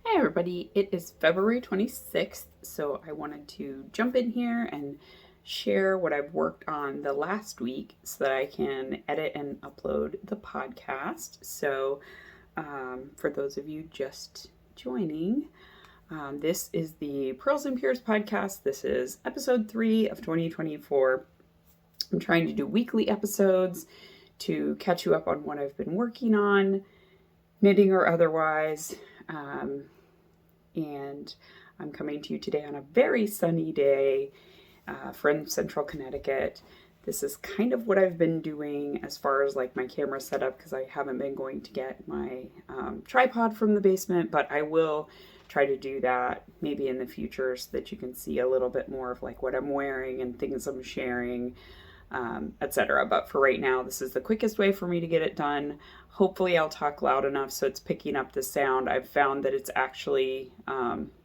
Hi everybody, it is February 26th, so I wanted to jump in here and share what I've worked on the last week so that I can edit and upload the podcast. So, for those of you just joining, this is the Purls and Pyrs podcast. This is episode 3 of 2024. I'm trying to do weekly episodes to catch you up on what I've been working on, knitting or otherwise. And I'm coming to you today on a very sunny day from central Connecticut. This is kind of what I've been doing as far as like my camera setup, because I haven't been going to get my tripod from the basement, but I will try to do that maybe in the future so that you can see a little bit more of like what I'm wearing and things I'm sharing, etc. But for right now, this is the quickest way for me to get it done. Hopefully I'll talk loud enough so it's picking up the sound. I've found that it's actually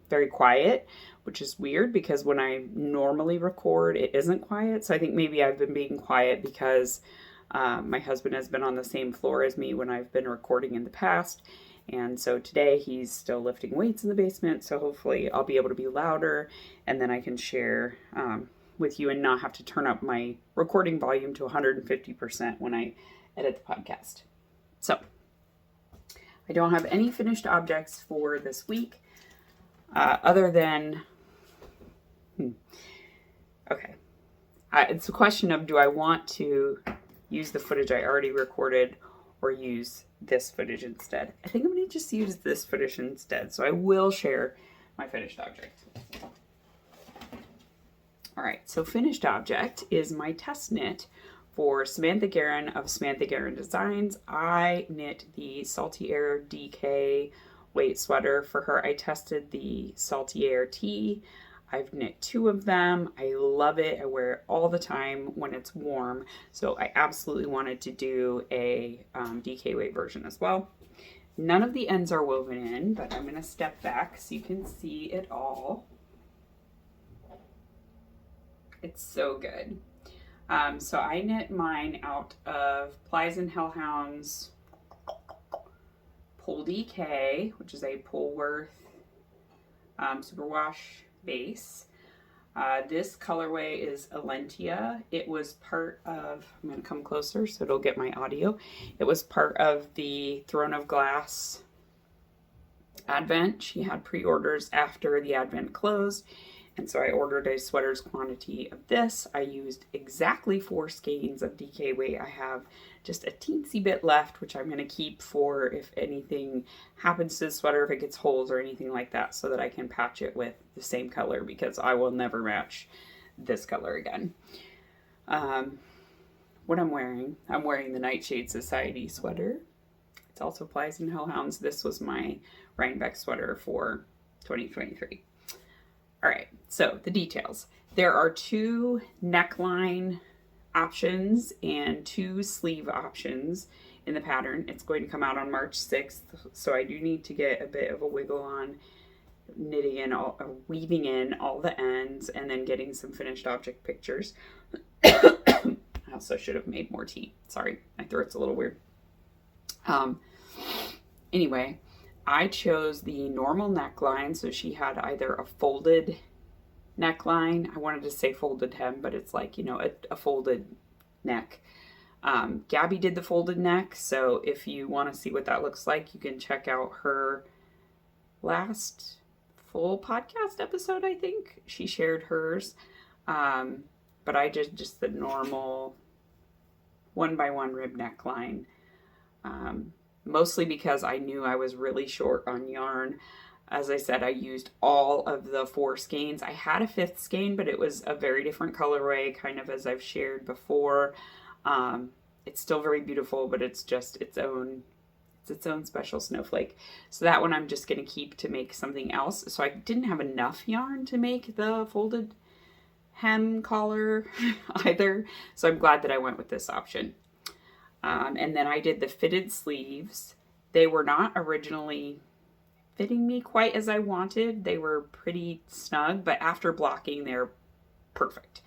very quiet, which is weird because when I normally record, it isn't quiet. So I think maybe I've been being quiet because my husband has been on the same floor as me when I've been recording in the past. And so today he's still lifting weights in the basement. So hopefully I'll be able to be louder and then I can share with you and not have to turn up my recording volume to 150% when I edit the podcast. So, I don't have any finished objects for this week, other than, okay, it's a question of do I want to use the footage I already recorded or use this footage instead? I think I'm going to just use this footage instead, so I will share my finished object. All right, so finished object is my test knit for Samantha Guerin of Samantha Guerin Designs. I knit the Salty Air DK weight sweater for her. I tested the Salty Air T. I've knit 2 of them. I love it. I wear it all the time when it's warm. So I absolutely wanted to do a DK weight version as well. None of the ends are woven in, but I'm going to step back so you can see it all. It's so good. So I knit mine out of Plies and Hellhounds Pull DK, which is a Polworth superwash base. This colorway is Alentia. It was part of, I'm going to come closer so it'll get my audio. It was part of the Throne of Glass Advent. She had pre-orders after the Advent closed. And so I ordered a sweater's quantity of this. I used exactly 4 skeins of DK weight. I have just a teensy bit left, which I'm going to keep for if anything happens to the sweater, if it gets holes or anything like that, so that I can patch it with the same color because I will never match this color again. What I'm wearing the Nightshade Society sweater. It's also Plies and Hellhounds. This was my Rhinebeck sweater for 2023. All right, so the details. There are 2 neckline options and 2 sleeve options in the pattern. It's going to come out on March 6th, so I do need to get a bit of a wiggle on knitting in weaving in all the ends and then getting some finished object pictures. I also should have made more tea. Sorry, my throat's a little weird. Anyway, I chose the normal neckline, so she had either a folded neckline. I wanted to say folded hem, but it's like, you know, a folded neck. Gabby did the folded neck, so if you want to see what that looks like, you can check out her last full podcast episode, I think. She shared hers. But I did just the normal 1x1 rib neckline. Mostly because I knew I was really short on yarn. As I said, I used all of the 4 skeins. I had a 5th skein, but it was a very different colorway, kind of as I've shared before. It's still very beautiful, but it's just its own special snowflake. So that one I'm just going to keep to make something else. So I didn't have enough yarn to make the folded hem collar either. So I'm glad that I went with this option. And then I did the fitted sleeves. They were not originally fitting me quite as I wanted. They were pretty snug, but after blocking, they're perfect.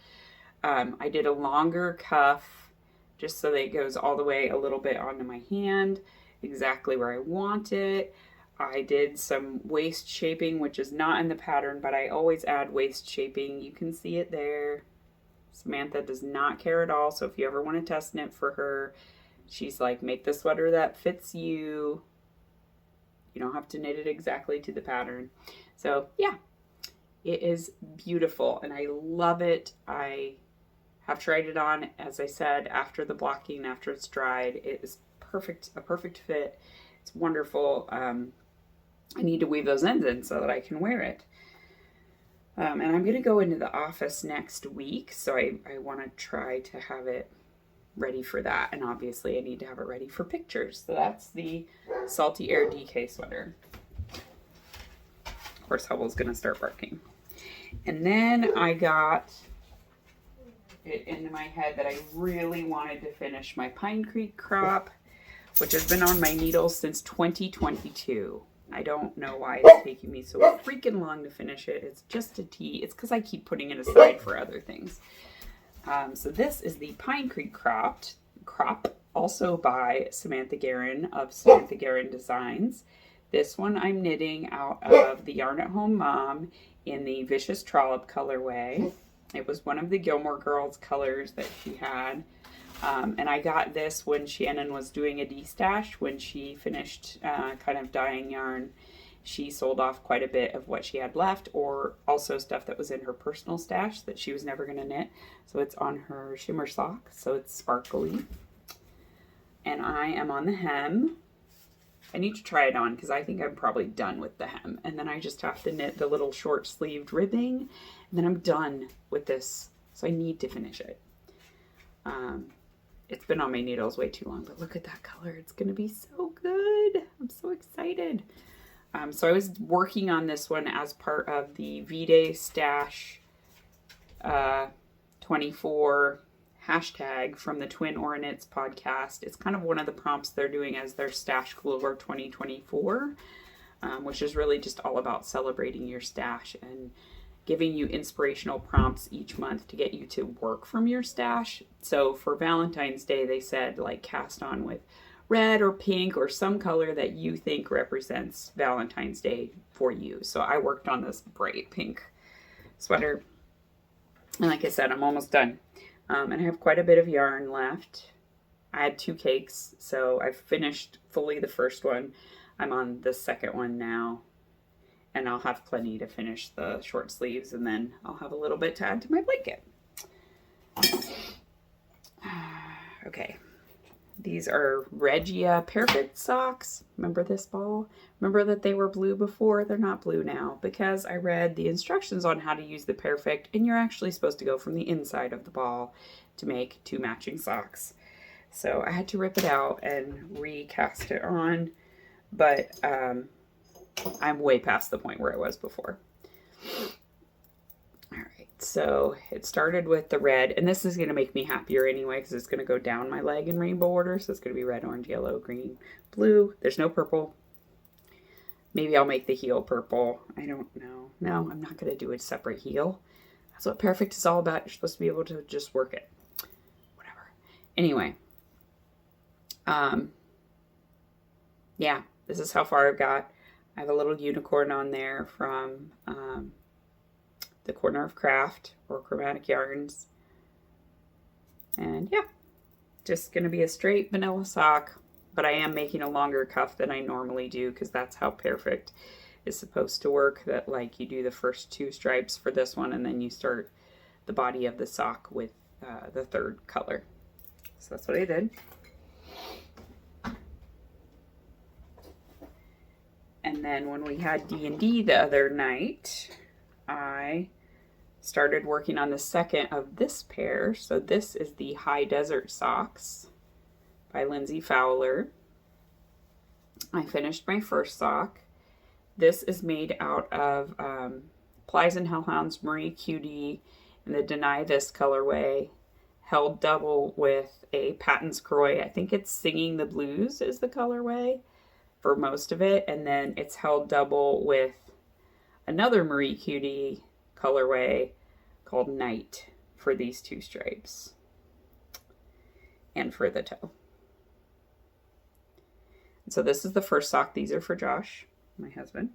I did a longer cuff just so that it goes all the way a little bit onto my hand, exactly where I want it. I did some waist shaping, which is not in the pattern, but I always add waist shaping. You can see it there. Samantha does not care at all, so if you ever want to test knit for her, she's like, make the sweater that fits you. You don't have to knit it exactly to the pattern. So yeah, it is beautiful and I love it. I have tried it on, as I said, after the blocking, after it's dried. It is perfect, a perfect fit. It's wonderful. I need to weave those ends in so that I can wear it. And I'm going to go into the office next week, so I want to try to have it ready for that. And obviously I need to have it ready for pictures. So that's the Salty Air DK sweater. Of course, Hubble's going to start barking. And then I got it into my head that I really wanted to finish my Pine Creek crop, which has been on my needles since 2022. I don't know why it's taking me so freaking long to finish it. It's just a tea. It's because I keep putting it aside for other things. So this is the Pine Creek crop, also by Samantha Guerin of Samantha Guerin Designs. This one I'm knitting out of the Yarn at Home Mom in the Vicious Trollop colorway. It was one of the Gilmore Girls colors that she had. And I got this when Shannon was doing a de-stash. When she finished kind of dyeing yarn, she sold off quite a bit of what she had left, or also stuff that was in her personal stash that she was never going to knit. So it's on her shimmer sock, so it's sparkly. And I am on the hem. I need to try it on because I think I'm probably done with the hem. And then I just have to knit the little short sleeved ribbing, and then I'm done with this. So I need to finish it. It's been on my needles way too long, but look at that color. It's going to be so good. I'm so excited. So I was working on this one as part of the V-Day Stash 24 hashtag from the Twin Ornits podcast. It's kind of one of the prompts they're doing as their Stash Cooler 2024, which is really just all about celebrating your stash and giving you inspirational prompts each month to get you to work from your stash. So for Valentine's Day, they said like cast on with red or pink or some color that you think represents Valentine's Day for you. So I worked on this bright pink sweater. And like I said, I'm almost done. And I have quite a bit of yarn left. I had 2 cakes, so I've finished fully the first one. I'm on the second one now. And I'll have plenty to finish the short sleeves, and then I'll have a little bit to add to my blanket. Okay. These are Regia Perfect socks. Remember this ball? Remember that they were blue before? They're not blue now because I read the instructions on how to use the Perfect, and you're actually supposed to go from the inside of the ball to make 2 matching socks. So I had to rip it out and recast it on, but I'm way past the point where I was before. All right, so it started with the red, and this is going to make me happier anyway because it's going to go down my leg in rainbow order. So it's going to be red, orange, yellow, green, blue. There's no purple. Maybe I'll make the heel purple. I don't know. No, I'm not going to do a separate heel. That's what Perfect is all about. You're supposed to be able to just work it. Whatever. Anyway. Yeah, this is how far I've got. I have a little unicorn on there from the Corner of Craft or Chromatic Yarns. And yeah, just going to be a straight vanilla sock, but I am making a longer cuff than I normally do because that's how Perfect is supposed to work. That like you do the first 2 stripes for this one and then you start the body of the sock with the 3rd color. So that's what I did. And then when we had D&D the other night, I started working on the second of this pair. So this is the High Desert Socks by Lindsay Fowler. I finished my first sock. This is made out of Plies and Hellhounds Marie Cutie in the Deny This colorway, held double with a Patton's Croix. I think it's Singing the Blues is the colorway for most of it, and then it's held double with another Marie Cutie colorway called Night for these 2 stripes and for the toe. And so this is the first sock. These are for Josh. my husband.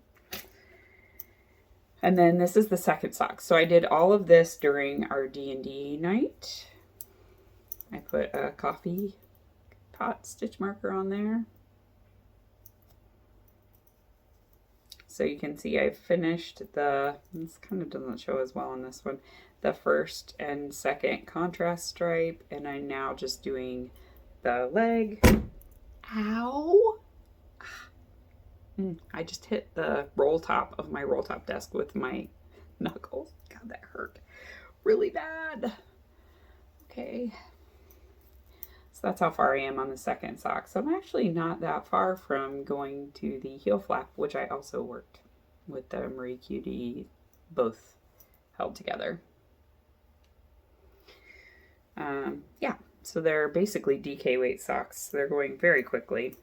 And then this is the second sock. So I did all of this during our D&D night. I put a coffee pot stitch marker on there. So you can see I finished this kind of doesn't show as well on this one, the first and second contrast stripe, and I'm now just doing the leg. Ow! I just hit the roll top of my roll top desk with my knuckles. God, that hurt really bad. Okay. So that's how far I am on the second sock. So I'm actually not that far from going to the heel flap, which I also worked with the Marie Cutie, both held together. Yeah, so they're basically DK weight socks. They're going very quickly.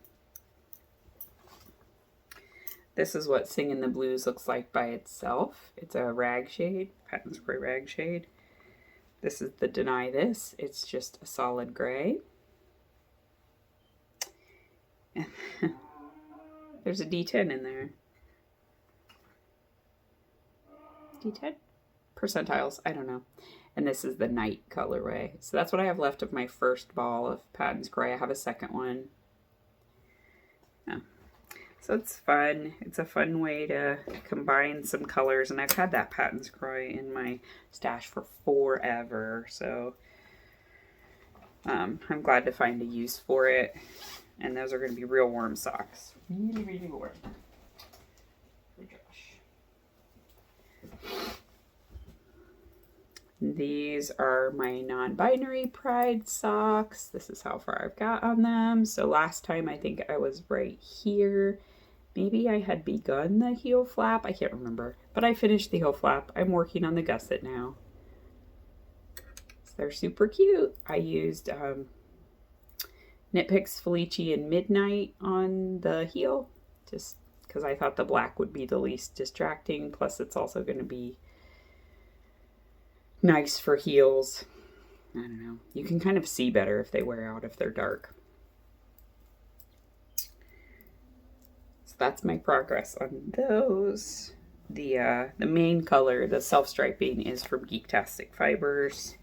This is what Sing in the Blues looks like by itself. It's a rag shade, pattern spray rag shade. This is the Deny This. It's just a solid gray. There's a D10 in there. D10? Percentiles, I don't know. And this is the Night colorway. So that's what I have left of my first ball of Patton's Gray. I have a second one. Yeah. So it's fun. It's a fun way to combine some colors. And I've had that Patton's Gray in my stash for forever. So I'm glad to find a use for it. And those are going to be real warm socks. Really, really warm. For Josh. These are my non-binary pride socks. This is how far I've got on them. So last time I think I was right here. Maybe I had begun the heel flap. I can't remember. But I finished the heel flap. I'm working on the gusset now. So they're super cute. I used Knit Picks Felici and Midnight on the heel, just because I thought the black would be the least distracting. Plus it's also going to be nice for heels. I don't know. You can kind of see better if they wear out if they're dark. So that's my progress on those. The main color, the self-striping, is from Geektastic Fibers.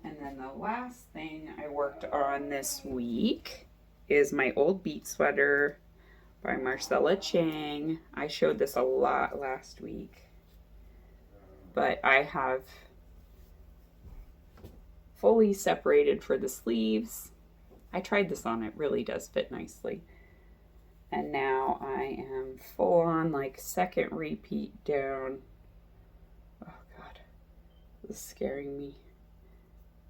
And then the last thing I worked on this week is my old Beet Sweater by Marcella Chang. I showed this a lot last week, but I have fully separated for the sleeves. I tried this on, it really does fit nicely. And now I am full on like second repeat down. Oh God, this is scaring me.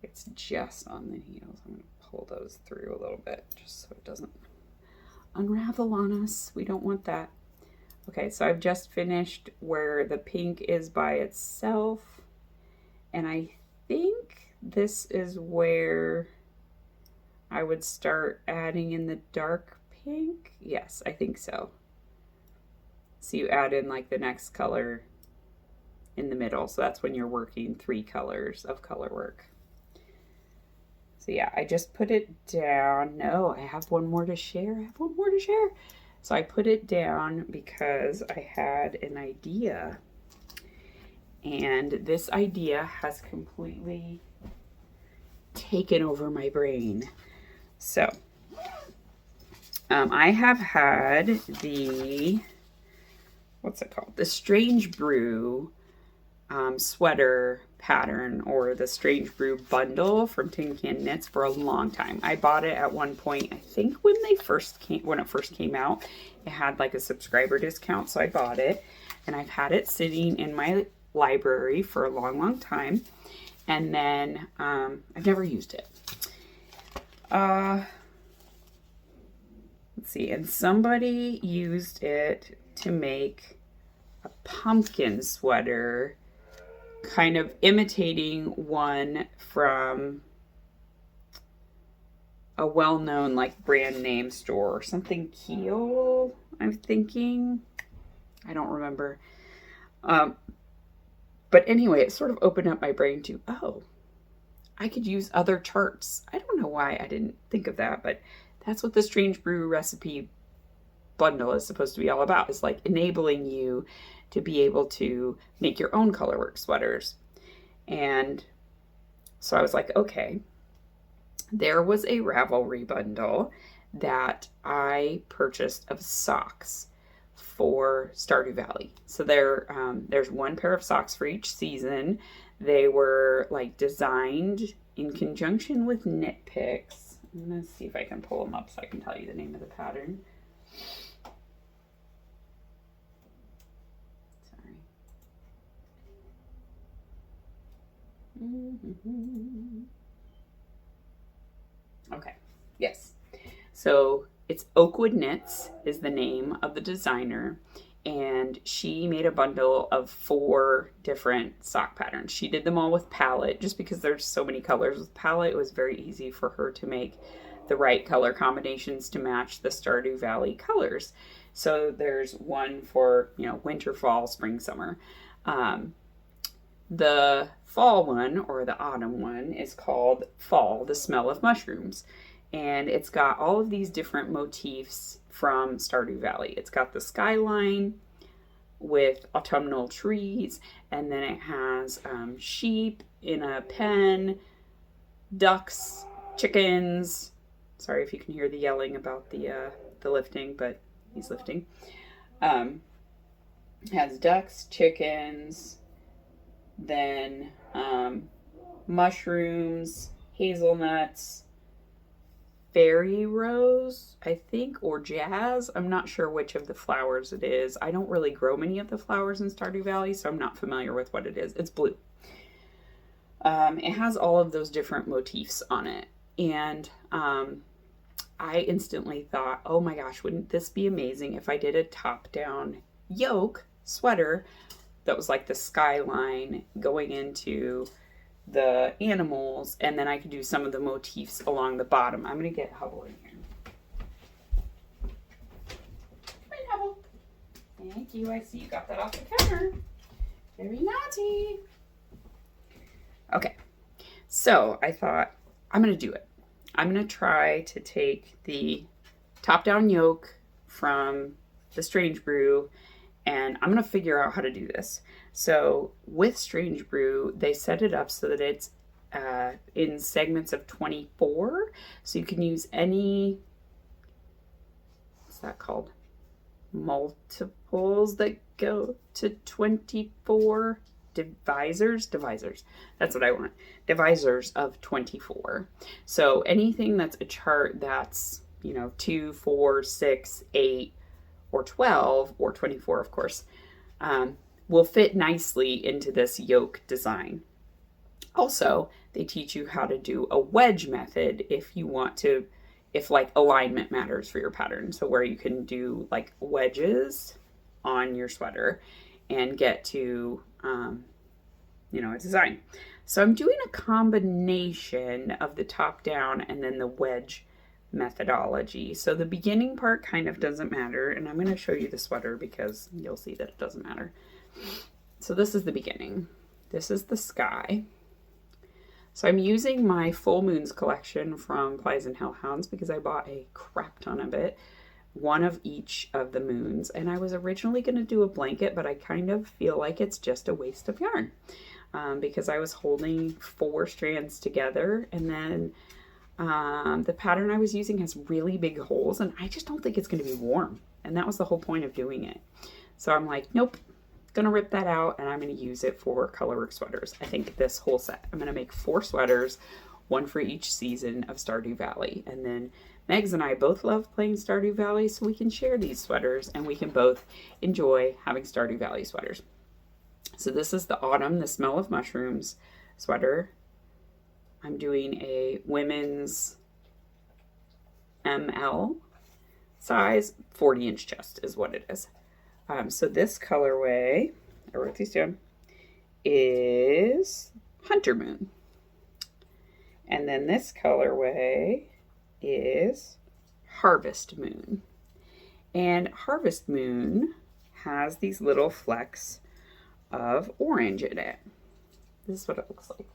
It's just on the heels. I'm going to pull those through a little bit just so it doesn't unravel on us. We don't want that. Okay, so I've just finished where the pink is by itself. And I think this is where I would start adding in the dark pink. Yes, I think so. So you add in like the next color in the middle. So that's when you're working 3 colors of color work. So yeah, I just put it down. No, I have one more to share. So I put it down because I had an idea. And this idea has completely taken over my brain. So, I have had the, what's it called? The Strange Brew sweater pattern, or the Strange Brew bundle from Tin Can Knits, for a long time. I bought it at one point, I think when it first came out. It had like a subscriber discount, so I bought it, and I've had it sitting in my library for a long time, and then I've never used it. Let's see, and somebody used it to make a pumpkin sweater, kind of imitating one from a well-known like brand name store or something. Keel, I'm thinking. I don't remember. But anyway, it sort of opened up my brain to, oh, I could use other charts. I don't know why I didn't think of that, but that's what the Strange Brew recipe bundle is supposed to be all about, is like enabling you to be able to make your own colorwork sweaters. And so I was like, okay, there was a Ravelry bundle that I purchased of socks for Stardew Valley. So there's one pair of socks for each season. They were like designed in conjunction with Knit Picks. I'm going to see if I can pull them up so I can tell you the name of the pattern. Sorry. Okay, yes. So it's Oakwood Knits is the name of the designer, and she made a bundle of 4 different sock patterns. She did them all with palette, just because there's so many colors with palette. It was very easy for her to make the right color combinations to match the Stardew Valley colors. So there's one for, winter, fall, spring, summer. The fall one, or the autumn one, is called Fall, the Smell of Mushrooms. And it's got all of these different motifs from Stardew Valley. It's got the skyline with autumnal trees, and then it has sheep in a pen, ducks, chickens. Sorry if you can hear the yelling about the lifting, but he's lifting. It has ducks, chickens, then mushrooms, hazelnuts, fairy rose, I think, or jazz. I'm not sure which of the flowers it is. I don't really grow many of the flowers in Stardew Valley, so I'm not familiar with what it is. It's blue. It has all of those different motifs on it. And I instantly thought, oh my gosh, wouldn't this be amazing if I did a top-down yoke sweater that was like the skyline going into the animals, and then I could do some of the motifs along the bottom. I'm going to get Hubble in here. Come in, Hubble. Thank you. I see you got that off the counter. Very naughty. Okay. So I thought, I'm going to do it. I'm going to try to take the top-down yoke from the Strange Brew, and I'm going to figure out how to do this. So with Strange Brew, they set it up so that it's in segments of 24. So you can use any, what's that called? Multiples that go to 24. Divisors. That's what I want. Divisors of 24. So anything that's a chart that's, 2, 4, 6, 8, or 12, or 24, of course, will fit nicely into this yoke design. Also, they teach you how to do a wedge method if you want to, if like alignment matters for your pattern. So where you can do like wedges on your sweater and get to, a design. So I'm doing a combination of the top down and then the wedge methodology. So the beginning part kind of doesn't matter, and I'm going to show you the sweater because you'll see that it doesn't matter. So this is the beginning. This is the sky. So I'm using my Full Moons collection from Plies and Hellhounds because I bought a crap ton of it, one of each of the moons. And I was originally going to do a blanket, but I kind of feel like it's just a waste of yarn because I was holding 4 strands together, and then the pattern I was using has really big holes, and I just don't think it's going to be warm. And that was the whole point of doing it. So I'm like, nope, gonna rip that out, and I'm going to use it for colorwork sweaters. I think this whole set, I'm going to make 4 sweaters, one for each season of Stardew Valley. And then Megs and I both love playing Stardew Valley, so we can share these sweaters and we can both enjoy having Stardew Valley sweaters. So this is the Autumn, the Smell of Mushrooms sweater. I'm doing a women's ML size, 40-inch chest is what it is. So this colorway, I wrote these down, is Hunter Moon. And then this colorway is Harvest Moon. And Harvest Moon has these little flecks of orange in it. This is what it looks like.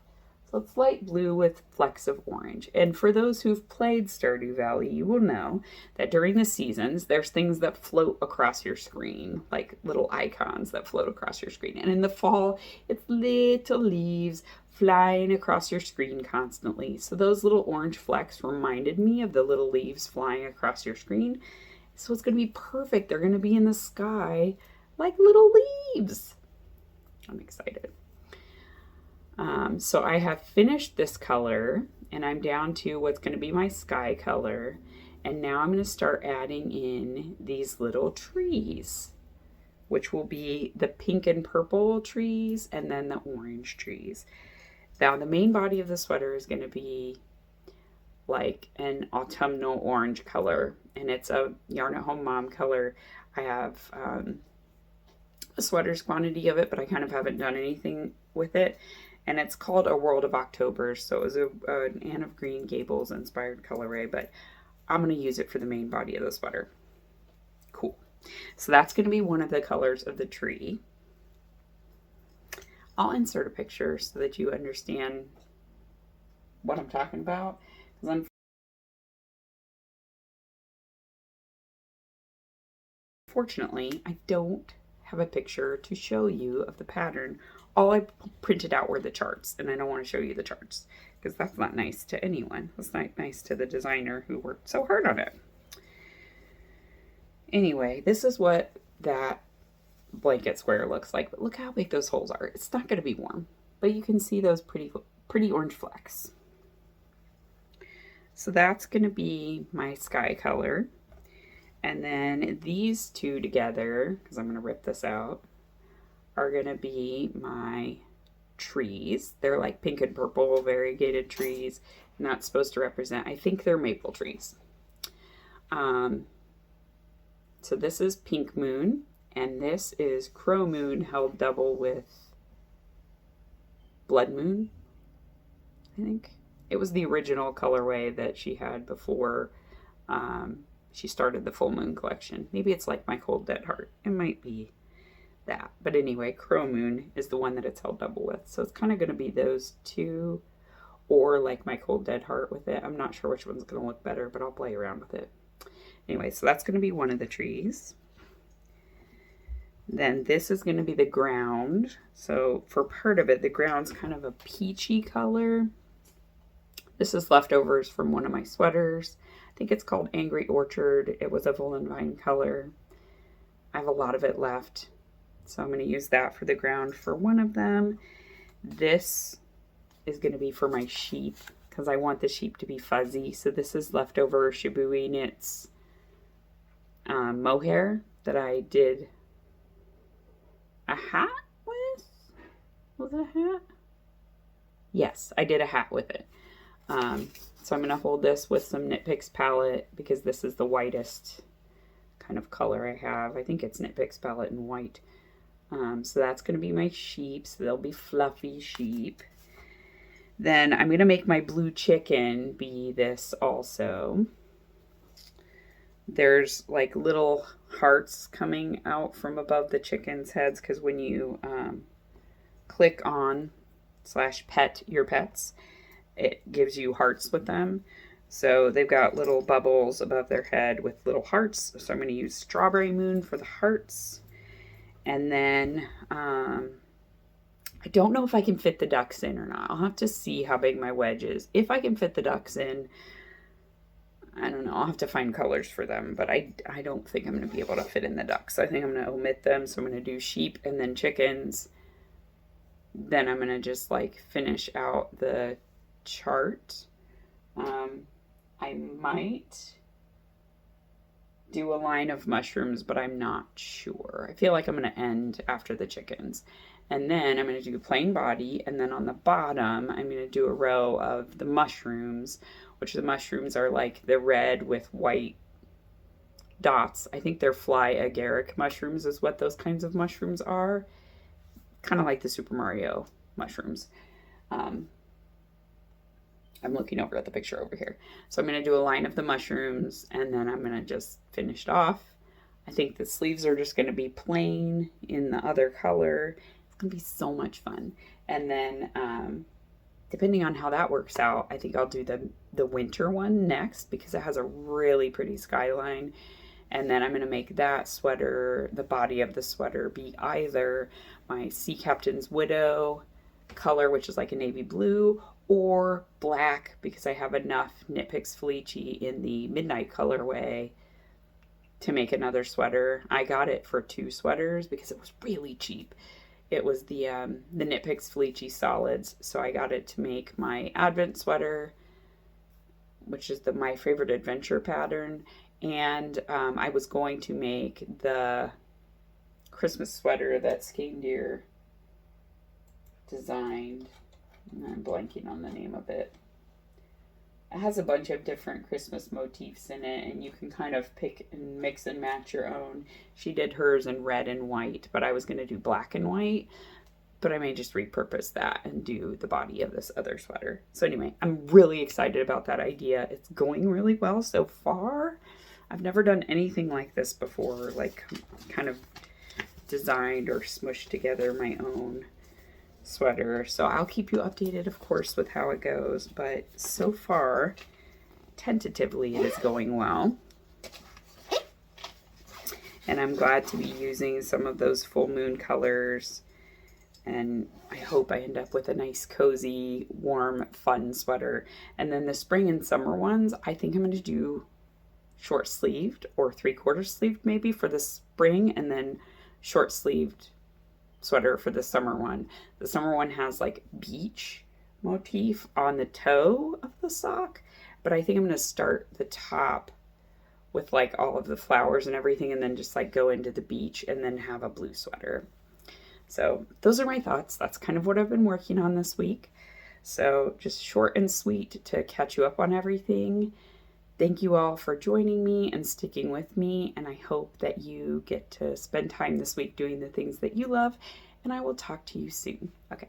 So So it's light blue with flecks of orange. And for those who've played Stardew Valley, you will know that during the seasons, there's things that float across your screen, like little icons that float across your screen. And in the fall, it's little leaves flying across your screen constantly. So those little orange flecks reminded me of the little leaves flying across your screen. So it's going to be perfect. They're going to be in the sky like little leaves. I'm excited. So I have finished this color and I'm down to what's going to be my sky color. And now I'm going to start adding in these little trees, which will be the pink and purple trees and then the orange trees. Now the main body of the sweater is going to be like an autumnal orange color, and it's a Yarn at Home Mom color. I have a sweater's quantity of it, but I kind of haven't done anything with it. And it's called A World of October, so it was an Anne of Green Gables inspired colorway, but I'm going to use it for the main body of the sweater. Cool. So that's going to be one of the colors of the tree. I'll insert a picture so that you understand what I'm talking about. Because unfortunately, I don't have a picture to show you of the pattern. All I printed out were the charts, and I don't want to show you the charts because that's not nice to anyone. That's not nice to the designer who worked so hard on it. Anyway, this is what that blanket square looks like, but look how big those holes are. It's not going to be warm, but you can see those pretty orange flecks. So that's going to be my sky color. And then these two together, because I'm going to rip this out, are going to be my trees. They're like pink and purple variegated trees, and that's supposed to represent, I think they're maple trees. So this is Pink Moon, and this is Crow Moon held double with Blood Moon, I think. It was the original colorway that she had before she started the Full Moon collection. Maybe it's like My Cold Dead Heart. It might be that. But anyway, Crow Moon is the one that it's held double with. So it's kind of going to be those two, or like My Cold Dead Heart with it. I'm not sure which one's going to look better, but I'll play around with it. Anyway, so that's going to be one of the trees. Then this is going to be the ground. So for part of it, the ground's kind of a peachy color. This is leftovers from one of my sweaters. I think it's called Angry Orchard. It was a Woolen Vine color. I have a lot of it left, so I'm going to use that for the ground for one of them. This is going to be for my sheep because I want the sheep to be fuzzy. So this is leftover Shibui Knits mohair that I did a hat with. Was it a hat? Yes, I did a hat with it. So I'm going to hold this with some Knit Picks palette because this is the whitest kind of color I have. I think it's Knit Picks palette in white. So that's going to be my sheep. So they'll be fluffy sheep. Then I'm going to make my blue chicken be this also. There's like little hearts coming out from above the chicken's heads because when you click on / pet your pets, it gives you hearts with them. So they've got little bubbles above their head with little hearts. So I'm going to use Strawberry Moon for the hearts. And then I don't know if I can fit the ducks in or not. I'll have to see how big my wedge is. If I can fit the ducks in, I don't know. I'll have to find colors for them. But I don't think I'm going to be able to fit in the ducks. I think I'm going to omit them. So I'm going to do sheep and then chickens. Then I'm going to just like finish out the chart. I might do a line of mushrooms, but I'm not sure. I feel like I'm going to end after the chickens. And then I'm going to do plain body, and then on the bottom I'm going to do a row of the mushrooms, which the mushrooms are like the red with white dots. I think they're fly agaric mushrooms is what those kinds of mushrooms are. Kind of like the Super Mario mushrooms. I'm looking over at the picture over here. So I'm going to do a line of the mushrooms, and then I'm going to just finish it off. I think the sleeves are just going to be plain in the other color. It's going to be so much fun. And then depending on how that works out, I think I'll do the winter one next because it has a really pretty skyline. And then I'm going to make that sweater, the body of the sweater, be either my Sea Captain's Widow color, which is like a navy blue, or black because I have enough Knit Picks Felici in the midnight colorway to make another sweater. I got it for 2 sweaters because it was really cheap. It was the Knit Picks Felici solids, so I got it to make my Advent sweater, which is my favorite adventure pattern, and I was going to make the Christmas sweater that Skandir designed. I'm blanking on the name of it. It has a bunch of different Christmas motifs in it, and you can kind of pick and mix and match your own. She did hers in red and white, but I was going to do black and white, but I may just repurpose that and do the body of this other sweater. So anyway, I'm really excited about that idea. It's going really well so far. I've never done anything like this before, like kind of designed or smushed together my own sweater. So I'll keep you updated, of course, with how it goes, but so far, tentatively, it is going well. And I'm glad to be using some of those full moon colors, and I hope I end up with a nice, cozy, warm, fun sweater. And then the spring and summer ones, I think I'm going to do short sleeved or 3/4 sleeved maybe for the spring, and then short sleeved sweater for the summer one. The summer one has like beach motif on the toe of the sock, but I think I'm going to start the top with like all of the flowers and everything, and then just like go into the beach and then have a blue sweater. So those are my thoughts. That's kind of what I've been working on this week. So just short and sweet to catch you up on everything. Thank you all for joining me and sticking with me, and I hope that you get to spend time this week doing the things that you love, and I will talk to you soon. Okay.